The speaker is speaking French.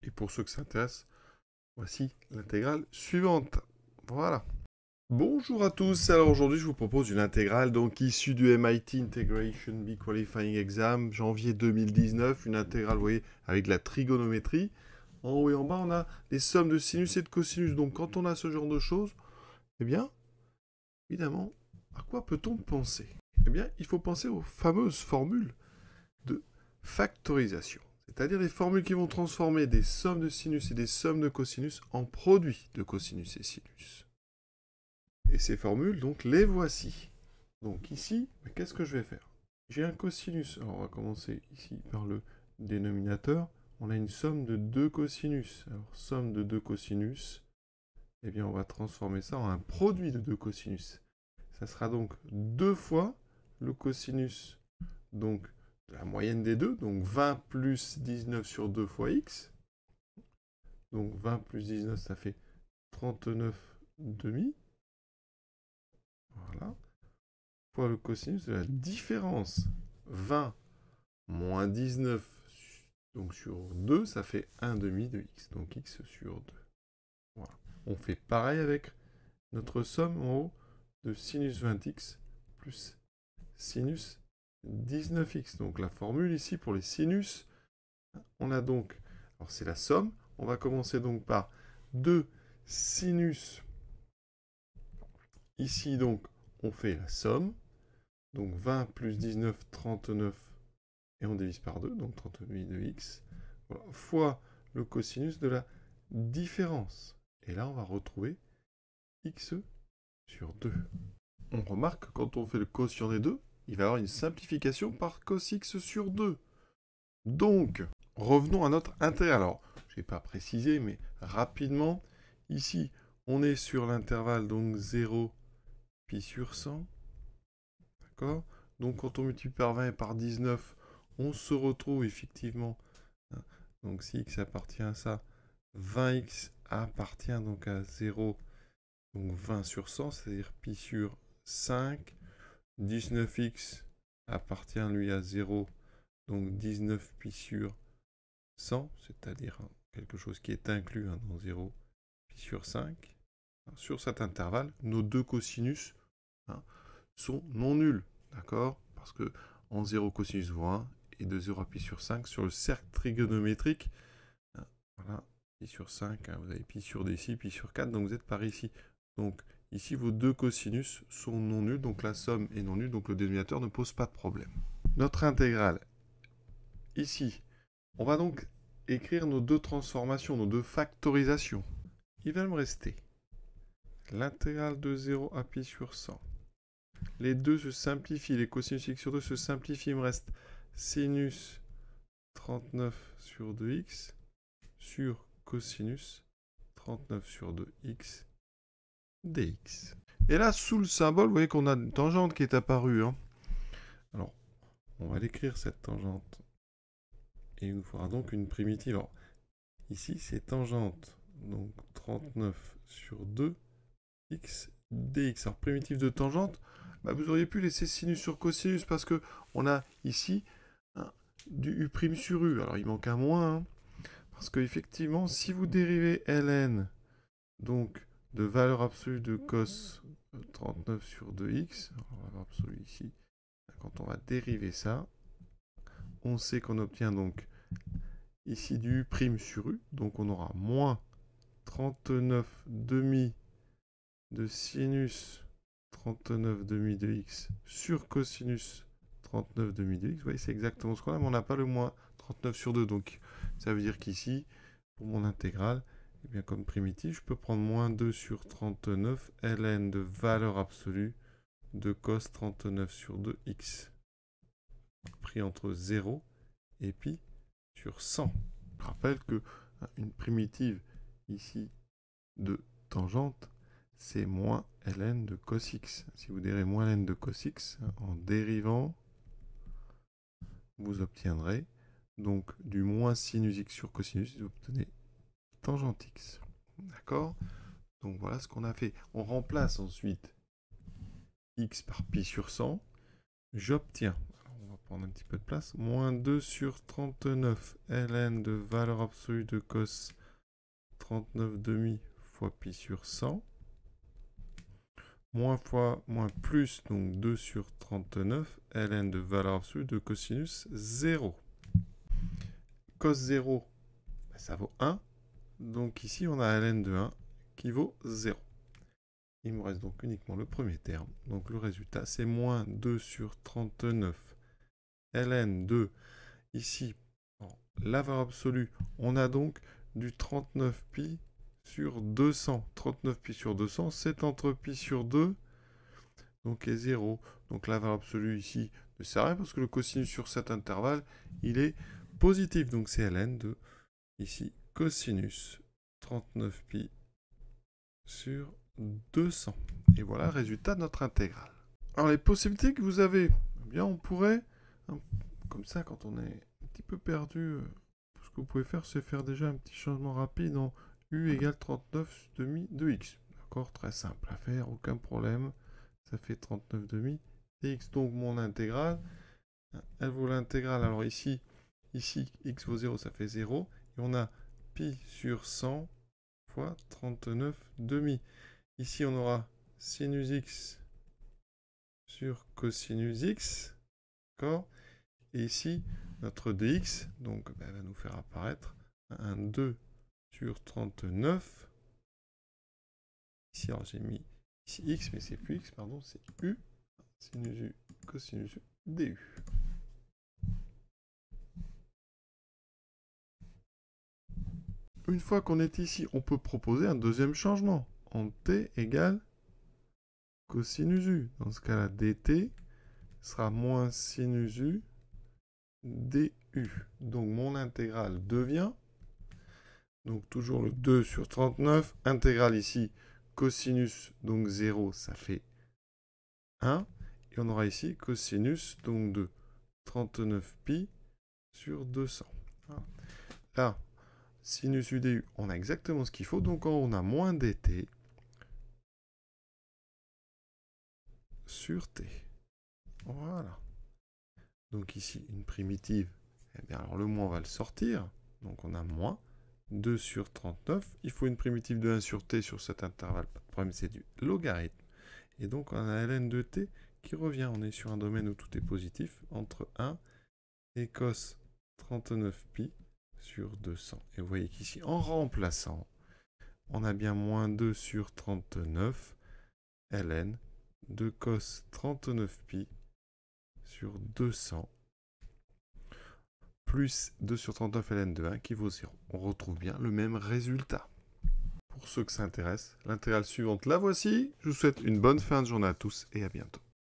Et pour ceux que ça intéresse, voici l'intégrale suivante. Voilà. Bonjour à tous, alors aujourd'hui je vous propose une intégrale donc issue du MIT Integration Bee Qualifying Exam janvier 2019, une intégrale, vous voyez, avec de la trigonométrie. En haut et en bas on a les sommes de sinus et de cosinus, donc quand on a ce genre de choses, eh bien, évidemment, à quoi peut-on penser? Eh bien, il faut penser aux fameuses formules de factorisation, c'est-à-dire les formules qui vont transformer des sommes de sinus et des sommes de cosinus en produits de cosinus et sinus. Et ces formules, donc, les voici. Donc ici, qu'est-ce que je vais faire? J'ai un cosinus. Alors on va commencer ici par le dénominateur. On a une somme de 2 cosinus. Alors somme de 2 cosinus, eh bien on va transformer ça en un produit de 2 cosinus. Ça sera donc 2 fois le cosinus donc, de la moyenne des deux, donc 20 plus 19 sur 2 fois x. Donc 20 plus 19, ça fait 39,5. Voilà. Fois le cosinus de la différence. 20 moins 19 donc sur 2, ça fait 1,5 de x. Donc x sur 2. Voilà. On fait pareil avec notre somme en haut de sinus 20x plus sinus 19x. Donc la formule ici pour les sinus, on a donc, alors c'est la somme, on va commencer donc par 2 sinus. Ici donc on fait la somme, donc 20 plus 19, 39, et on divise par 2, donc 38 de x, voilà, fois le cosinus de la différence. Et là on va retrouver x sur 2. On remarque que quand on fait le quotient des deux, il va y avoir une simplification par cos x sur 2. Donc, revenons à notre intégral. Alors, je n'ai pas précisé, mais rapidement, ici, on est sur l'intervalle donc 0 pi sur 100. D'accord? Donc, quand on multiplie par 20 et par 19, on se retrouve effectivement, donc si x appartient à ça, 20x appartient donc à 0, donc 20 sur 100, c'est-à-dire pi sur 5. 19x appartient lui à 0, donc 19 pi sur 100, c'est-à-dire quelque chose qui est inclus dans 0 pi sur 5. Sur cet intervalle, nos deux cosinus sont non nuls, d'accord? Parce que en 0 cosinus vaut 1, et de 0 à pi sur 5, sur le cercle trigonométrique, voilà, pi sur 5, vous avez pi sur d6, pi sur 4, donc vous êtes par ici. Donc ici, vos deux cosinus sont non nuls, donc la somme est non nulle, donc le dénominateur ne pose pas de problème. Notre intégrale, ici, on va donc écrire nos deux transformations, nos deux factorisations. Il va me rester l'intégrale de 0 à pi sur 100. Les deux se simplifient, les cosinus x sur 2 se simplifient, il me reste sinus 39 sur 2x sur cosinus 39 sur 2x dx. Et là, sous le symbole, vous voyez qu'on a une tangente qui est apparue. Alors, on va l'écrire, cette tangente. Et il nous faudra donc une primitive. Alors, ici, c'est tangente. Donc, 39 sur 2, x dx. Alors, primitive de tangente, vous auriez pu laisser sinus sur cosinus parce qu'on a ici du u' sur u. Alors, il manque un moins. Parce qu'effectivement, si vous dérivez ln, donc de valeur absolue de cos 39 sur 2x, alors valeur absolue ici, quand on va dériver ça, on sait qu'on obtient donc ici du u' sur u, donc on aura moins 39,5 de sinus 39,5 de x sur cosinus 39,5 de x. Vous voyez, c'est exactement ce qu'on a, mais on n'a pas le moins 39 sur 2, donc ça veut dire qu'ici, pour mon intégrale, eh bien, comme primitive, je peux prendre moins 2 sur 39, ln de valeur absolue de cos 39 sur 2x, pris entre 0 et pi sur 100. Je rappelle qu'une primitive ici de tangente, c'est moins ln de cos x. Si vous dérivez moins ln de cos x, en dérivant, vous obtiendrez donc du moins sinus x sur cosinus, vous obtenez tangente x. D'accord? Donc voilà ce qu'on a fait. On remplace ensuite x par pi sur 100. J'obtiens, on va va prendre un petit peu de place. Moins 2 sur 39 ln de valeur absolue de cos 39 demi fois pi sur 100. Moins fois moins plus, donc 2 sur 39 ln de valeur absolue de cosinus 0. Cos 0, ça vaut 1. Donc ici, on a ln de 1 qui vaut 0. Il me reste donc uniquement le premier terme. Donc le résultat, c'est moins 2 sur 39 ln de, ici, la valeur absolue, on a donc du 39 pi sur 200. 39 pi sur 200, c'est entre pi sur 2, donc est 0. Donc la valeur absolue ici ne sert à rien parce que le cosinus sur cet intervalle, il est positif. Donc c'est ln de, ici, cosinus 39 pi sur 200. Et voilà le résultat de notre intégrale. Alors les possibilités que vous avez, eh bien on pourrait, comme ça quand on est un petit peu perdu, ce que vous pouvez faire c'est faire déjà un petit changement rapide en u égale 39 demi de x. D'accord, très simple à faire, aucun problème. Ça fait 39 demi dx. Donc mon intégrale, elle vaut l'intégrale. Alors ici, x vaut 0, ça fait 0. Et on a pi sur 100 fois 39 demi. Ici, on aura sinus x sur cosinus x. D'accord. Et ici, notre dx, donc, va nous faire apparaître un 2 sur 39. Ici, alors j'ai mis ici x, mais c'est plus x, pardon, c'est u. Sinus u, cosinus u, du. Une fois qu'on est ici, on peut proposer un deuxième changement. En t égale cosinus u. Dans ce cas-là, dt sera moins sinus u du. Donc mon intégrale devient, donc toujours le 2 sur 39, intégrale ici, cosinus, donc 0, ça fait 1. Et on aura ici cosinus, donc de 39 pi sur 200. Là, sinus u du, on a exactement ce qu'il faut, donc on a moins dt sur t. Voilà. Donc ici, une primitive, eh bien alors le moins on va le sortir, donc on a moins 2 sur 39. Il faut une primitive de 1 sur t sur cet intervalle, pas de problème, c'est du logarithme. Et donc on a ln de t qui revient, on est sur un domaine où tout est positif, entre 1 et cos 39 pi sur 200. Et vous voyez qu'ici, en remplaçant, on a bien moins 2 sur 39 ln de cos 39 pi sur 200 plus 2 sur 39 ln de 1 qui vaut 0. On retrouve bien le même résultat. Pour ceux que ça intéresse, l'intégrale suivante, la voici. Je vous souhaite une bonne fin de journée à tous et à bientôt.